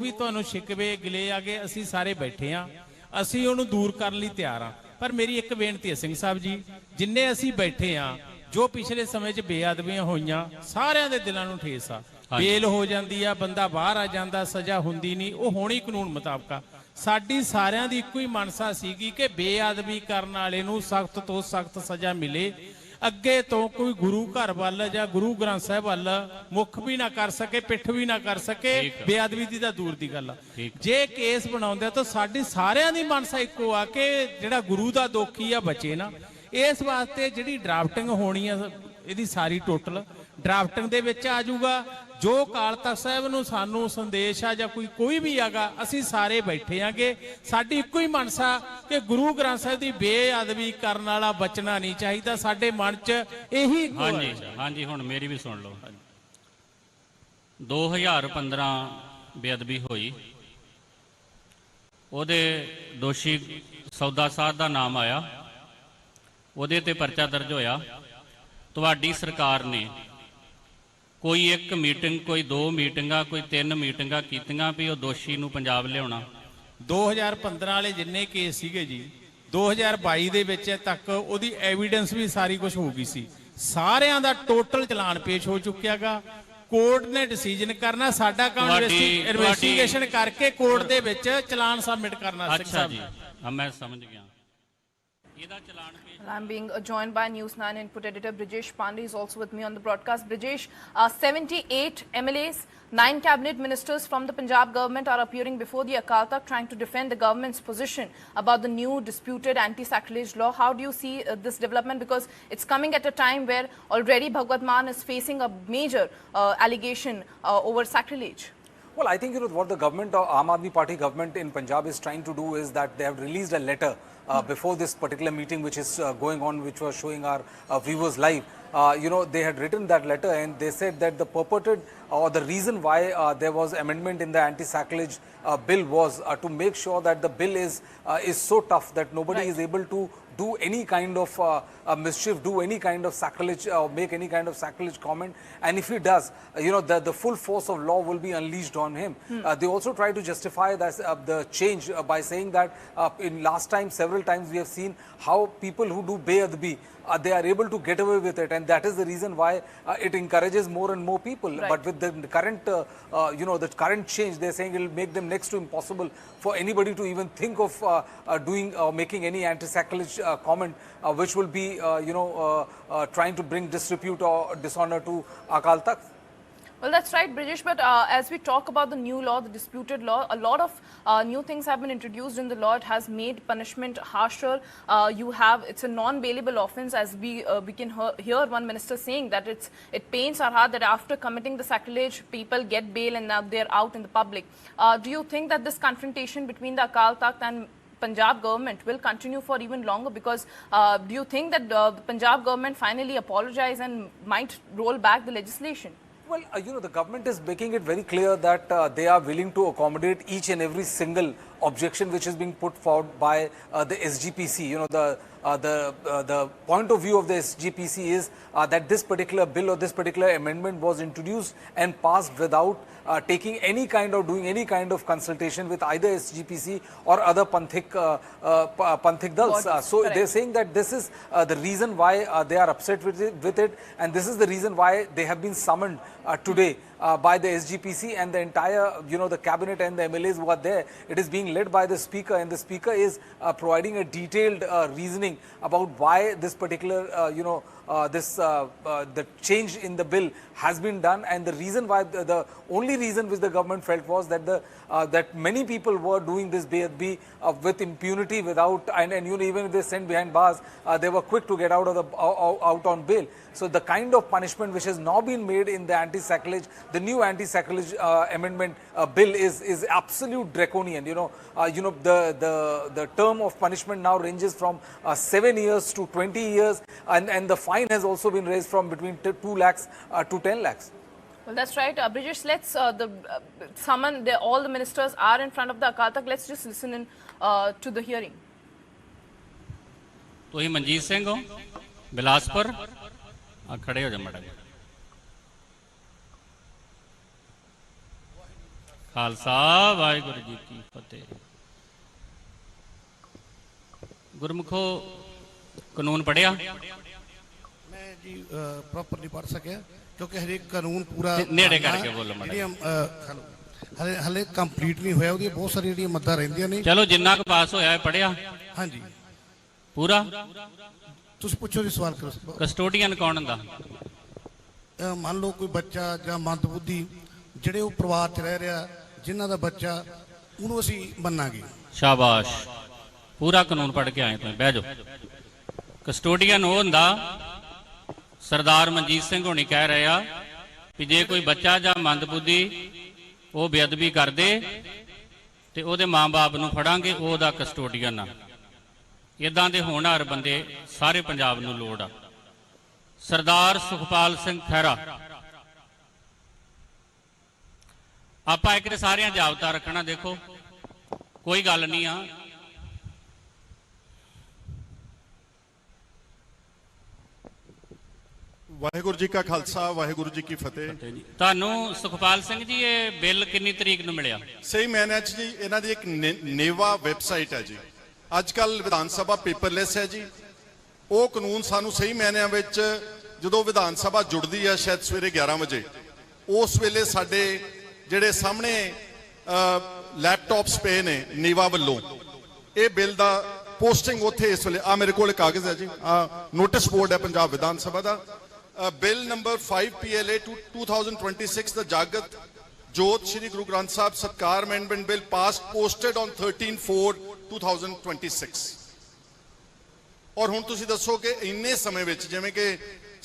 भी तुहानूं शिकवे गिले आ गए असीं सारे बैठे हाँ, असीं उहनूं दूर करन लई तैयार हाँ। पर मेरी एक बेनती है सिंह साहब जी, जिन्ने असीं बैठे हाँ, जो पिछले समय च बेअदबियां होईयां सारियां दे दिलां नूं ठेस आ। बेल हो जाती है, बंदा बाहर आ जाता, सज़ा हुंदी नहीं, वो होनी कानून मुताबक आ। साडी सारियां दी इक्को ही मनसा सीगी कि बेअदबी करन वाले नूं सख्त तो सख्त सज़ा मिले। अगे तो कोई गुरु घर वाल या गुरु ग्रंथ साहिब वाल मुख भी ना कर सके, पिठ भी ना कर सके, बेअदबी दी तां दूर दी गल। जे केस बनाउंदे तो साडी सारियां दी मनसा इक्को आ कि जिहड़ा गुरु दा दोखी आ बचे ना। इस वास्ते जिहड़ी ड्राफ्टिंग होनी है इहदी सारी टोटल ड्राफ्टिंग दे विच आ जाऊगा। जो अकाल तख्त साहिब नूं सानूं संदेश आ जां कोई भी आगा, असीं सारे बैठे आंगे। साडी इक्को ही मनसा कि गुरु ग्रंथ साहिब दी बेअदबी करन वाला बचना नहीं चाहिदा। साडे मन च यही हाँ जी हुण मेरी भी सुन लो। 2015 बेअदबी होई, ਉਹਦੇ दोषी सौदा साध ਦਾ नाम आया, ਉਹਦੇ ਤੇ परचा दर्ज होया। ਤੁਹਾਡੀ सरकार ने कोई एक मीटिंग, कोई 2 मीटिंगां, कोई 3 मीटिंगां कीतियां भी वो दोषी नूं पंजाब लियाउणा। 2015 वाले जिन्ने केस सीगे जी, 2022 दे विच तक ਉਹਦੀ एविडेंस भी सारी कुछ हो गई सी। सारियां दा टोटल चलान पेश हो चुकिया गा। कोर्ट ने डिसीजन करना, साडा काम इन्वेस्टिगेशन करके कोर्ट दे विच चलान सबमिट करना। अच्छा जी, हाँ मैं समझ गया। I'm being joined by News9 input editor Brijesh Pandey is also with me on the broadcast. Brijesh, 78 MLAs, 9 cabinet ministers from the Punjab government are appearing before the Akal Takht trying to defend the government's position about the new disputed anti-sacrilege law. How do you see this development? Because it's coming at a time where already Bhagwant Mann is facing a major allegation over sacrilege. Well, I think what the government, Aam Aadmi Party government in Punjab is trying to do is that they have released a letter before this particular meeting which is going on, which was showing our viewers live. They had written that letter and they said that the purported or the reason why there was amendment in the anti-sacrilege bill was to make sure that the bill is so tough that nobody is able to do any kind of mischief, do any kind of sacrilege or make any kind of sacrilege comment, and if he does, the full force of law will be unleashed on him. They also try to justify that, the change by saying that in last time, several times we have seen how people who do beadbi, they are able to get away with it, and that is the reason why it encourages more and more people. But with the current, the current change, they are saying it will make them next to impossible for anybody to even think of doing or making any anti-sacrilege comment, which will be, trying to bring disrepute or dishonor to Akal Takht. Well, that's right, Brijesh, but as we talk about the new law, the disputed law, a lot of new things have been introduced in the law. It has made punishment harsher. It's a non-bailable offence, as we can hear one minister saying that it pains our heart that after committing the sacrilege, people get bail and now they're out in the public. Do you think that this confrontation between the Akal Takht and Punjab government will continue for even longer? Because do you think that the Punjab government finally apologize and might roll back the legislation? Well, the government is making it very clear that they are willing to accommodate each and every single objection which is being put forward by the SGPC. The point of view of the SGPC is that this particular bill or this particular amendment was introduced and passed without taking any kind of doing any kind of consultation with either SGPC or other Panthik dals. So they're saying that this is the reason why they are upset with it, and this is the reason why they have been summoned today by the SGPC and the entire, the cabinet and the MLAs who are there. It is being led by the speaker, and the speaker is providing a detailed reasoning about why this particular, the change in the bill has been done, and the reason why, the only reason which the government felt was that that many people were doing this beadbi with impunity, without, and even if they sent behind bars, they were quick to get out on bail. So the kind of punishment which has now been made in the anti-sacrilege, the new anti-sacrilege amendment bill is absolute draconian. The term of punishment now ranges from 7 years to 20 years, and the fine has also been raised from between 2 lakhs to 10 lakhs. Well, that's right. Brijesh, let's summon all the ministers are in front of the Akal Takht. Let's just listen in to the hearing. तुही मनजीत सिंह हो बिलासपुर, खड़े हो जाओ madam. Khalsa Waheguru जी की फतेह। गुरमुखो कानून पढ़िया? मैं जी proper नहीं पढ़ सकिया क्योंकि हरेक कानून पूरा नेड़े करके बोलो हले हले कंप्लीट नहीं होया, ਉਹਦੀਆਂ ਬਹੁਤ ਸਾਰੀਆਂ ਜਿਹੜੀਆਂ ਮੱਦਾਂ ਰਹਿੰਦੀਆਂ ਨੇ। चलो जिन्ना क पास होया है पढ़िया? हाँ जी पूरा। ਤੁਸੀਂ ਪੁੱਛੋ ਜੀ ਸਵਾਲ ਕਰੋ। कस्टोडियन कौन हुंदा? ਮੰਨ ਲਓ ਕੋਈ ਬੱਚਾ ਜਾਂ ਮੰਦਬੁੱਧੀ ਜਿਹੜੇ ਉਹ ਪਰਿਵਾਰ 'ਚ ਰਹਿ ਰਿਹਾ, ਜਿਨ੍ਹਾਂ ਦਾ ਬੱਚਾ, ਉਹਨੂੰ ਅਸੀਂ ਮੰਨਾਂਗੇ। शाबाश, पूरा कानून पढ़ के आए तुम, बह जाओ। कस्टोडियन वो हुंदा, सरदार मनजीत सिंह होनी कह रहे आ कि जे कोई बच्चा जां मंदबुद्धि वो बेअदबी कर दे ते ओहदे मां बाप नूं फड़ांगे, ओहदा कस्टोडियन आ। इदां दे होनहार बंदे सारे पंजाब नूं लोड़ आ। सरदार सुखपाल सिंह खैरा, आपां एक सारियां जाबता रखना, देखो कोई गल नहीं आ। वाहिगुरू जी का खालसा वाहिगुरू जी की फतेह। ਤੁਹਾਨੂੰ ਸੁਖਪਾਲ ਸਿੰਘ ਜੀ ਇਹ ਬਿੱਲ ਕਿੰਨੀ ਤਰੀਕ ਨੂੰ ਮਿਲਿਆ? सही मैंने जी इन्हां दी एक नेवा वैबसाइट है जी। अजकल विधान सभा पेपरलैस है जी। वो कानून सानू सही मैनिਆਂ ਵਿੱਚ ਜਦੋਂ विधान सभा जुड़दी है शायद सवेरे 11 बजे, उस वेले साडे ਜਿਹੜੇ ਸਾਹਮਣੇ लैपटॉप्स पे ने नेवा ਵੱਲੋਂ ਇਹ बिल ਦਾ पोस्टिंग ਉੱਥੇ ਇਸ ਵੇਲੇ ਆ ਮੇਰੇ ਕੋਲ ਕਾਗਜ਼ ਹੈ ਜੀ, ਆ ਨੋਟਿਸ ਬੋਰਡ ਹੈ ਪੰਜਾਬ ਵਿਧਾਨ ਸਭਾ ਦਾ। Bill number 5 PLA 2026 the Jagat Jot Shri Guru Granth Sahib Satkar Amendment Bill passed posted on 13/4/2026। और हुण तुसीं दसो कि इन्ने समय विच जिवें कि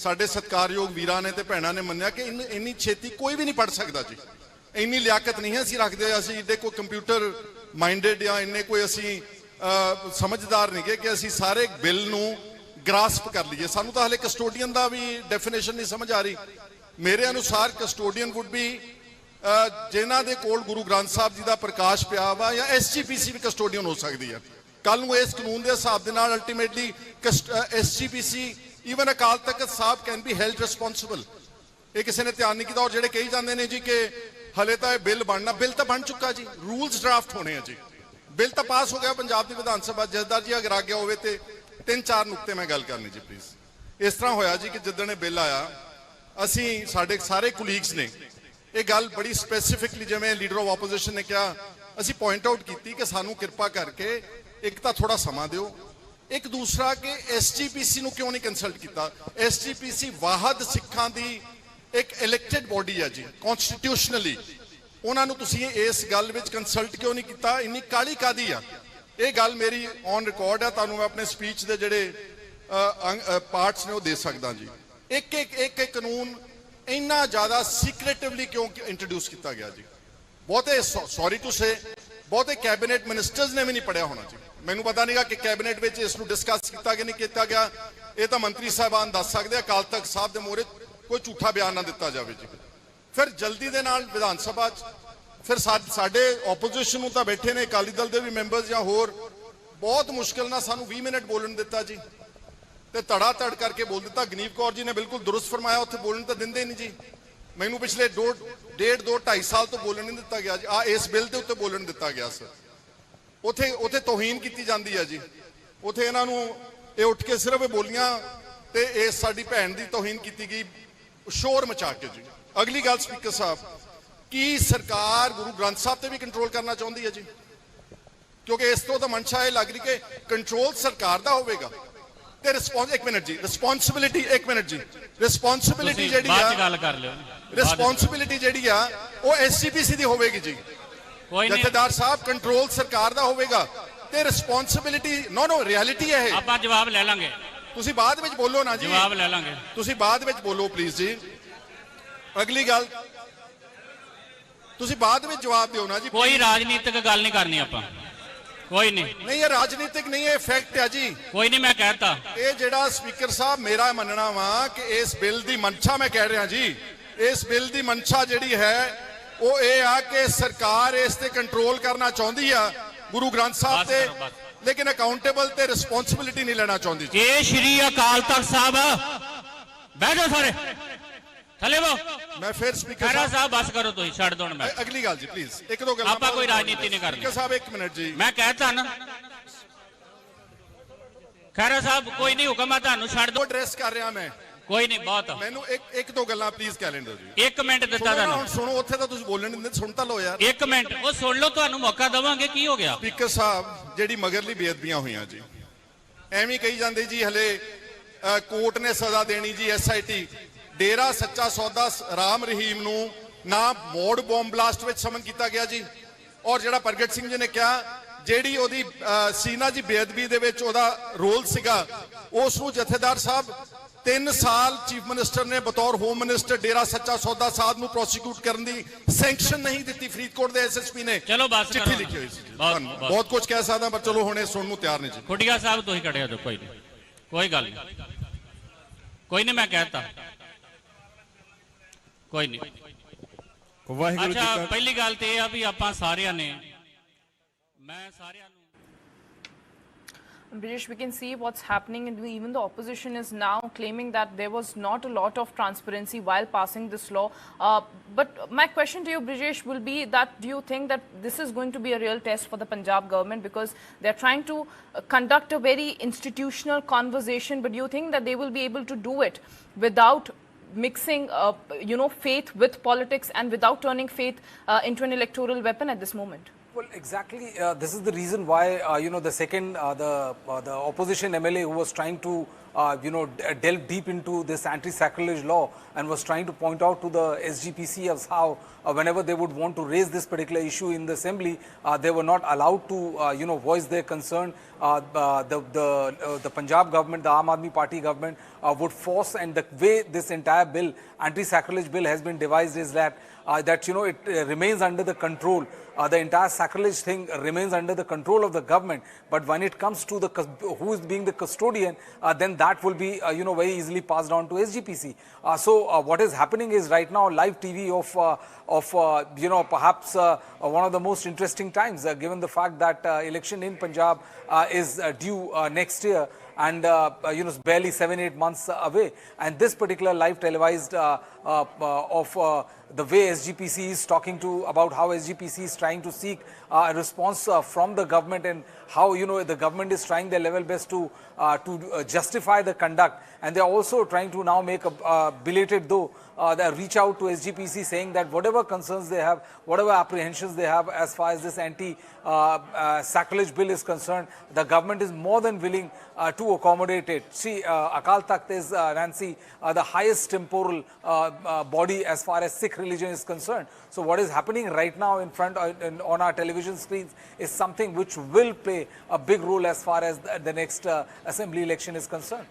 साडे सत्कारयोग वीरां ने ते भैणां ने मन्निया कि इन्नी छेती कोई भी नहीं पढ़ सकदा जी। इन्नी लियाकत नहीं असीं रखदे, असीं इन्ने कोई कंप्यूटर माइंडेड या इन्ने कोई असीं समझदार नहीं कि असीं सारे बिल नूं ग्रास्प कर लीए। सानू तो हाले कस्टोडियन का भी डेफिनेशन नहीं समझ आ रही। मेरे अनुसार कस्टोडियन वुड बी जिन्हां दे कोल गुरु ग्रंथ साहब जी का प्रकाश पिया वा, या SGPC भी कस्टोडियन हो सकती है। कल नूं इस कानून के हिसाब के नाल अल्टीमेटली SGPC ईवन अकाल तखत साहब कैन बी हेल्ड रिस्पोंसिबल। ये किसी ने ध्यान नहीं किया। और जेडे कही जाते हैं जी कि हले तो बिल बनना, बिल तो बन चुका जी, रूल्स ड्राफ्ट होने हैं जी, बिल तो पास हो गया पंजाब की विधान सभा। जसदार जी अगर आ गया हो तो 3-4 नुकते मैं गल करनी जी प्लीज़। इस तरह होया जी कि जिद्दण ये बिल आया, असी साढ़े सारे कुलीग्स ने ये गल बड़ी स्पैसीफिकली जिवें लीडर ऑफ ऑपोजिशन ने कहा, असी पॉइंट आउट की कि सानू कृपा करके एक तो थोड़ा समा दिओ, एक दूसरा कि SGPC नूं क्यों नहीं कंसल्ट किया। SGPC वाहद सिखां दी एक इलैक्टेड बॉडी है जी, कॉन्स्टिट्यूशनली। उन्होंने तुसीं इस गल विच कंसल्ट क्यों नहीं किया? इन्नी काली कादी आ? ये गल मेरी ऑन रिकॉर्ड है, तुहानूं मैं अपने स्पीच के जोड़े पार्ट्स ने वो दे सकदा जी। एक कानून इन्ना ज़्यादा सीक्रेटिवली क्यों इंट्रोड्यूस किया गया जी? बहुते सॉरी टू से बहुते कैबिनेट मिनिस्टर्स ने भी नहीं पढ़िया होना जी। मैनूं पता नहीं कि कैबिनेट में इसनूं डिस्कस किया कि नहीं किया गया। ये तो मंत्री साहबान दस सकते। अकाल तख्त साहब के मोहरे कोई झूठा बयान ना दिता जाए जी। फिर जल्दी दे नाल विधान सभा फिर साडे ओपोजिशन नूं तां बैठे ने अकाली दल के भी मैंबर्स या होर बहुत मुश्किल ना सानू 20 मिनट बोलन दिता जी, ते धड़ा धड़ करके बोल दिता। गनीव कौर जी ने बिल्कुल दुरुस्त फरमाया, उत्थे बोलन तो दिंदे नहीं जी। मैनू पिछले 2.5 साल तो बोलन नहीं दिता गया जी। इस बिल के उत्ते बोलन दिता गया सर, उत्थे तौहीन की जाती है जी। उत्थे इन्हां नूं ये उठ के सिर्फ बोलियां ते इस साडी भैन की तौहीन की गई शोर मचा के जी। अगली गल स्पीकर साहब की सरकार गुरु ग्रंथ साहब से भी कंट्रोल करना चाहती है जी, क्योंकि इस तो मंशा यह लग रही कि कंट्रोल सरकार का होगा ते एक मिनट जी रिस्पोंसिबिलिटी एक मिनट जी रिस्पोंसिबिलिटी जी रिस्पोंसिबिलिटी जी वो SGPC की होगी जी। जथेदार साहब कंट्रोल सरकार का होगा ते रिस्पोंसिबिलिटी नो रियलिटी है। आपां जवाब ले लांगे, तुसी बाद में बोलो ना जी, जवाब ले लांगे, तुसी बाद में बोलो प्लीज जी। अगली गल तुसी बाद में जवाब दिओ ना जी। कोई राजनीतिक गल नहीं करनी आपां, कोई नहीं ये राजनीतिक नहीं है, फैक्ट है जी। कोई नहीं, मैं कहता ये जेड़ा स्पीकर साहब मेरा मनना वा कि इस बिल की मंशा मैं कह रहा जी, इस बिल की मंशा जिहड़ी है वो ये आ कि सरकार इस ते कंट्रोल करना चाहती है गुरु ग्रंथ साहब ते, लेकिन अकाउंटेबल ते रिस्पोंसिबिलिटी नहीं लेना चाहती। ये श्री अकाल तख्त साहब बैठो सारे ਥੱਲੇ ਬੋ ਮੈਂ ਫਿਰ ਸਪੀਕਰ ਖਹਿਰਾ ਸਾਹਿਬ ਸਾਹਿਬ ਬਸ ਕਰੋ ਤੁਸੀਂ ਛੱਡ ਦੋ ਮੈਂ ਅਗਲੀ ਗੱਲ ਜੀ ਪਲੀਜ਼ ਇੱਕ ਦੋ ਗੱਲਾਂ ਆਪਾਂ ਕੋਈ ਰਾਜਨੀਤੀ ਨਹੀਂ ਕਰਨੀ ਸਪੀਕਰ ਸਾਹਿਬ 1 ਮਿੰਟ ਜੀ ਮੈਂ ਕਹਿਤਾ ਨਾ ਖਹਿਰਾ ਸਾਹਿਬ ਕੋਈ ਨਹੀਂ ਹੁਕਮ ਆ ਤੁਹਾਨੂੰ ਛੱਡ ਦੋ ਐਡਰੈਸ ਕਰ ਰਿਹਾ ਮੈਂ ਕੋਈ ਨਹੀਂ ਬਹੁਤ ਮੈਨੂੰ ਇੱਕ ਦੋ ਗੱਲਾਂ ਪਲੀਜ਼ ਕਹਿ ਲੈਣ ਦਿਓ ਜੀ 1 ਮਿੰਟ ਦਿੱਤਾ ਸੁਣੋ ਨਾ, ਤੁਹਾਨੂੰ ਹੁਣ ਸੁਣੋ ਉੱਥੇ ਤਾਂ ਤੁਸੀਂ ਬੋਲਣ ਨਹੀਂ ਦਿੰਦੇ ਸੁਣ ਤਾਂ ਲਓ ਯਾਰ 1 ਮਿੰਟ ਉਹ ਸੁਣ ਲਓ ਤੁਹਾਨੂੰ ਮੌਕਾ ਦਵਾਂਗੇ ਕੀ ਹੋ ਗਿਆ ਸਪੀਕਰ ਸਾਹਿਬ ਜਿਹੜੀ ਮਗਰਲੀ ਬੇਅਦਬੀਆਂ ਹੋਈਆਂ ਜੀ ਐਵੇਂ ਕਹੀ ਜਾਂਦੇ ਜੀ ਹਲੇ ਕੋਰਟ ਨੇ ਸਜ਼ਾ ਦੇਣੀ ਜੀ ਐਸਆਈਟੀ ਡੇਰਾ ਸੱਚਾ ਸੌਦਾ ਰਾਮ ਰਹੀਮ ਨੂੰ ਨਾ ਮੋੜ ਬੰਬ ਬਲਾਸਟ ਵਿੱਚ ਸਮਨ ਕੀਤਾ ਗਿਆ ਜੀ ਔਰ ਜਿਹੜਾ ਪ੍ਰਗਟ ਸਿੰਘ ਜੀ ਨੇ ਕਿਹਾ ਜਿਹੜੀ ਉਹਦੀ ਸੀਨਾ ਜੀ ਬੇਅਦਬੀ ਦੇ ਵਿੱਚ ਉਹਦਾ ਰੋਲ ਸੀਗਾ ਉਸ ਨੂੰ ਜਥੇਦਾਰ ਸਾਹਿਬ 3 ਸਾਲ ਚੀਫ ਮਿਨਿਸਟਰ ਨੇ ਬਤੌਰ ਹੋਮ ਮਿਨਿਸਟਰ ਡੇਰਾ ਸੱਚਾ ਸੌਦਾ ਸਾਹਿਬ ਨੂੰ ਪ੍ਰੋਸੀਕਿਊਟ ਕਰਨ ਦੀ ਸੈਂਕਸ਼ਨ ਨਹੀਂ ਦਿੱਤੀ ਫਰੀਦਕੋਟ ਦੇ ਐਸਐਸਪੀ ਨੇ ਚਲੋ ਬਸ ਚਿੱਠੀ ਲਿਖੀ ਹੋਈ ਸੀ ਬਹੁਤ ਕੁਝ ਕਹਿ ਸਕਦਾ ਪਰ ਚਲੋ ਹੁਣ ਇਹ ਸੁਣਨ ਨੂੰ ਤਿਆਰ ਨਹੀਂ ਜੀ ਖੁੱਡੀਆ ਸਾਹਿਬ ਤੁਸੀਂ ਕੜਿਆ ਜੋ ਕੋਈ ਨਹੀਂ ਕੋਈ ਗੱਲ ਨਹੀਂ ਕੋਈ ਨਹੀਂ ਮੈਂ ਕਹਿਤਾ ਕੋਈ ਨਹੀਂ ਵਾਹਿਗੁਰੂ ਜੀ ਅੱਛਾ ਕਾ ਪਹਿਲੀ ਗੱਲ ਤੇ ਇਹ ਆ ਵੀ ਆਪਾਂ ਸਾਰਿਆਂ ਨੇ ਮੈਂ ਸਾਰਿਆਂ ਨੂੰ British, we can see what's happening, and even the opposition is now claiming that there was not a lot of transparency while passing this law. But my question to you, British, will be that do you think that this is going to be a real test for the Punjab government because they're trying to conduct a very institutional conversation, but do you think that they will be able to do it without mixing, faith with politics and without turning faith into an electoral weapon at this moment? Well, exactly. This is the reason why the second the opposition MLA who was trying to delve deep into this anti-sacrilege law and was trying to point out to the SGPC as how whenever they would want to raise this particular issue in the assembly, they were not allowed to voice their concern. The Punjab government, the Aam Aadmi Party government would force, and the way this entire bill, anti-sacrilege bill, has been devised is that it remains under the control. The entire sacrilege thing remains under the control of the government, but when it comes to who is being the custodian, then that will be very easily passed on to SGPC. So what is happening is right now live TV of perhaps one of the most interesting times, given the fact that election in Punjab is due next year. And barely 7-8 months away, and this particular live televised of the way SGPC is talking about how SGPC is trying to seek a response from the government, and how the government is trying their level best to justify the conduct, and they are also trying to now make a belated they reach out to SGPC saying that whatever concerns they have, whatever apprehensions they have as far as this anti-sacrilege bill is concerned, the government is more than willing to accommodate it. See, Akal Takhat is, Nancy, the highest temporal body as far as Sikh religion is concerned. So what is happening right now in front on our television screens is something which will play a big role as far as the next assembly election is concerned.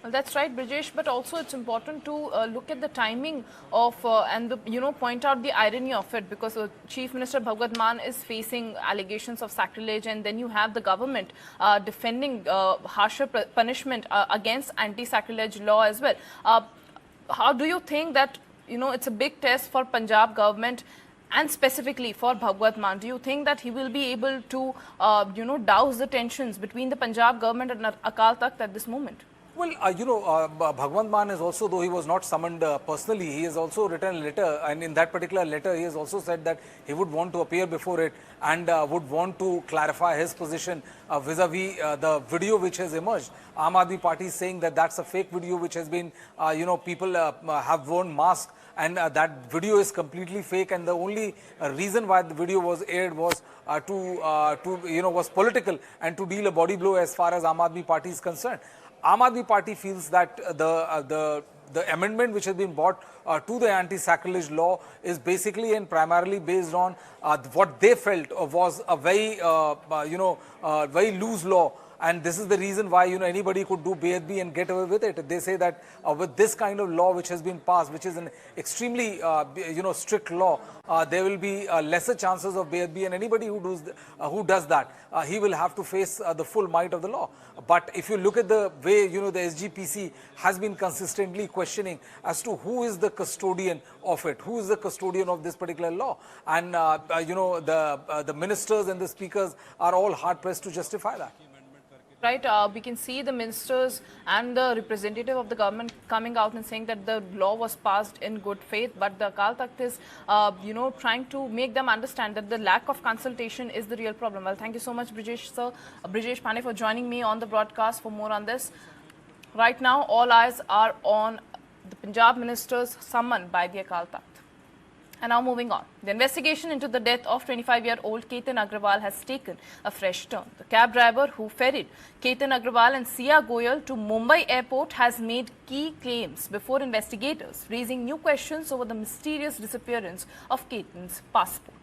Well, that's right, Brijesh, but also it's important to look at the timing of and point out the irony of it, because Chief Minister Bhagwant Mann is facing allegations of sacrilege, and then you have the government defending harsher punishment against anti-sacrilege law as well. How do you think that it's a big test for Punjab government and specifically for Bhagwant Mann? Do you think that he will be able to douse the tensions between the Punjab government and Akal Takhat at this moment? Well, Bhagwant Mann is also, though he was not summoned personally, he has also written a letter, and in that particular letter he has also said that he would want to appear before it and would want to clarify his position vis-a-vis the video which has emerged. Aam Aadmi Party is saying that that's a fake video which has been, people have worn masks, and that video is completely fake, and the only reason why the video was aired was was political and to deal a body blow as far as Aam Aadmi Party is concerned. Aam Aadmi Party feels that the amendment which has been brought to the anti-sacrilege law is basically and primarily based on what they felt was a very very loose law, and this is the reason why anybody could do Beadbi and get away with it. They say that with this kind of law which has been passed, which is an extremely strict law, there will be lesser chances of Beadbi, and anybody who does that, he will have to face the full might of the law. But if you look at the way the SGPC has been consistently questioning as to who is the custodian of it, who is the custodian of this particular law, and the ministers and the speakers are all hard pressed to justify that. Right, we can see the ministers and the representative of the government coming out and saying that the law was passed in good faith, but the Akal Takht is, trying to make them understand that the lack of consultation is the real problem. Well, thank you so much, Brijesh sir, Brijesh Pane, for joining me on the broadcast. For more on this, right now, all eyes are on the Punjab ministers summoned by the Akal Takht. And now moving on. The investigation into the death of 25-year-old Ketan Agrawal has taken a fresh turn. The cab driver who ferried Ketan Agrawal and Sia Goyal to Mumbai airport has made key claims before investigators, raising new questions over the mysterious disappearance of Ketan's passport.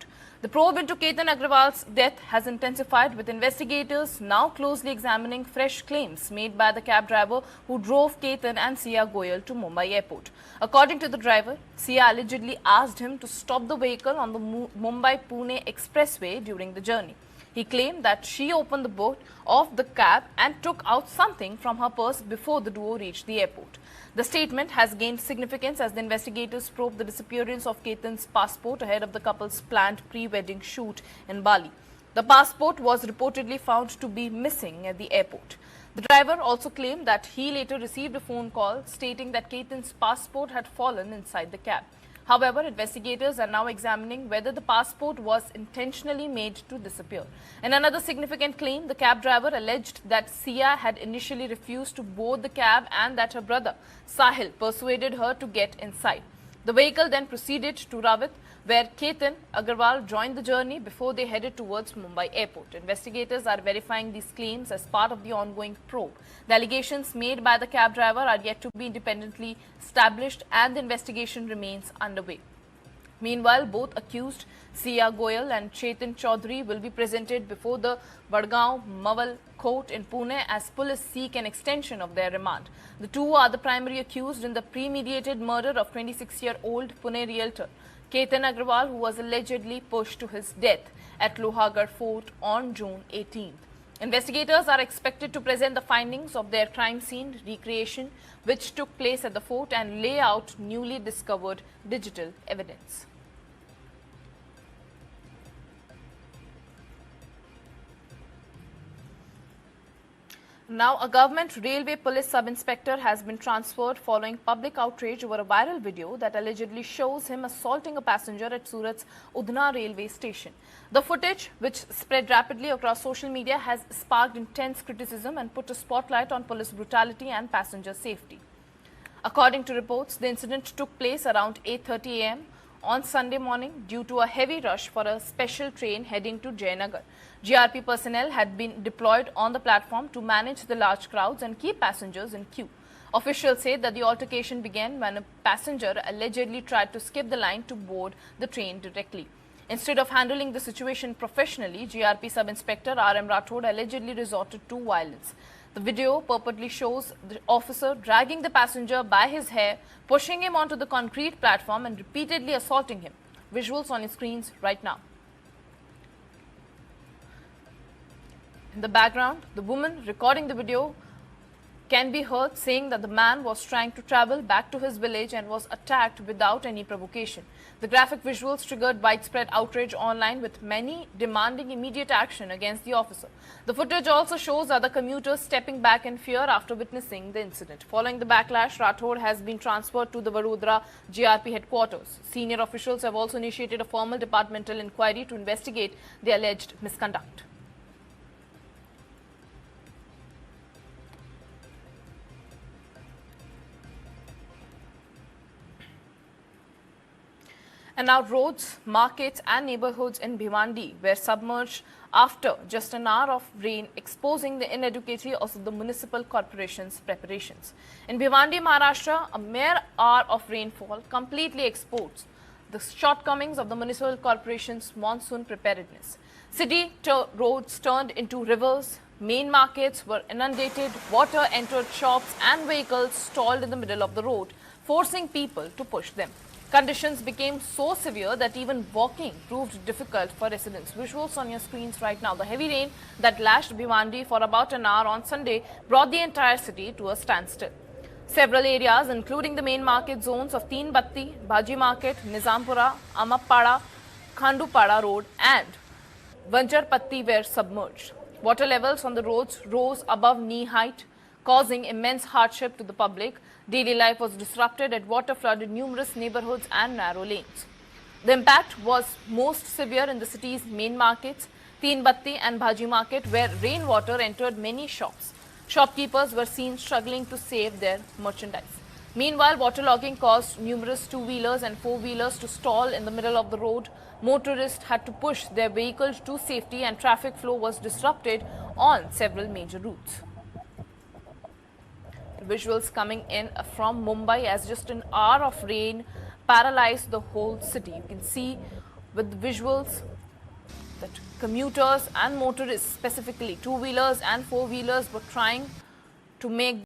The probe into Ketan Agrawal's death has intensified, with investigators now closely examining fresh claims made by the cab driver who drove Ketan and Sia Goyal to Mumbai airport. According to the driver, Sia allegedly asked him to stop the vehicle on the Mumbai-Pune expressway during the journey. He claimed that she opened the boot of the cab and took out something from her purse before the duo reached the airport. The statement has gained significance as the investigators probe the disappearance of Ketan's passport ahead of the couple's planned pre-wedding shoot in Bali. The passport was reportedly found to be missing at the airport. The driver also claimed that he later received a phone call stating that Ketan's passport had fallen inside the cab. However, investigators are now examining whether the passport was intentionally made to disappear. In another significant claim, the cab driver alleged that Sia had initially refused to board the cab and that her brother, Sahib, persuaded her to get inside. The vehicle then proceeded to Rawat, where Ketan Agrawal joined the journey before they headed towards Mumbai airport. Investigators are verifying these claims as part of the ongoing probe. The allegations made by the cab driver are yet to be independently established and the investigation remains underway. Meanwhile, both accused, Sia Goyal and Chetan Chaudhary, will be presented before the Vadgaon Mawal court in Pune as police seek an extension of their remand. The two are the primary accused in the premeditated murder of 26-year-old Pune realtor Ketan Agrawal, who was allegedly pushed to his death at Lohagarh Fort on June 18th. Investigators are expected to present the findings of their crime scene recreation, which took place at the fort, and lay out newly discovered digital evidence. Now, a government railway police sub-inspector has been transferred following public outrage over a viral video that allegedly shows him assaulting a passenger at Surat's Udna railway station. The footage, which spread rapidly across social media, has sparked intense criticism and put a spotlight on police brutality and passenger safety. According to reports, the incident took place around 8:30 a.m. on Sunday morning due to a heavy rush for a special train heading to Jayanagar. GRP personnel had been deployed on the platform to manage the large crowds and keep passengers in queue. Officials say that the altercation began when a passenger allegedly tried to skip the line to board the train directly. Instead of handling the situation professionally, GRP Sub-Inspector R.M. Rathod allegedly resorted to violence. The video purportedly shows the officer dragging the passenger by his hair, pushing him onto the concrete platform and repeatedly assaulting him. Visuals on your screens right now. In the background, the woman recording the video can be heard saying that the man was trying to travel back to his village and was attacked without any provocation. The graphic visuals triggered widespread outrage online, with many demanding immediate action against the officer. The footage also shows other commuters stepping back in fear after witnessing the incident. Following the backlash, Rathod has been transferred to the Vadodara GRP headquarters. Senior officials have also initiated a formal departmental inquiry to investigate the alleged misconduct. And now roads, markets and neighborhoods in Bhiwandi were submerged after just an hour of rain, exposing the inadequacy of the municipal corporation's preparations. In Bhiwandi, Maharashtra, a mere hour of rainfall completely exposed the shortcomings of the municipal corporation's monsoon preparedness. City roads turned into rivers, main markets were inundated, water entered shops and vehicles stalled in the middle of the road, forcing people to push them. Conditions became so severe that even walking proved difficult for residents. Visuals on your screens right now. The heavy rain that lashed Bhiwandi for about an hour on Sunday brought the entire city to a standstill. Several areas, including the main market zones of Teen Batti, Bhaji Market, Nizampura, Amapada, Khandupada Road and Vanjarpatti, were submerged. Water levels on the roads rose above knee height, causing immense hardship to the public. Daily life was disrupted as water flooded numerous neighborhoods and narrow lanes. The impact was most severe in the city's main markets, Teen Batti and Bhaji Market, where rainwater entered many shops. Shopkeepers were seen struggling to save their merchandise. Meanwhile, waterlogging caused numerous two-wheelers and four-wheelers to stall in the middle of the road. Motorists had to push their vehicles to safety and traffic flow was disrupted on several major routes. Visuals coming in from Mumbai as just an hour of rain paralyzed the whole city. You can see with the visuals that commuters and motorists, specifically two-wheelers and four-wheelers, were trying to make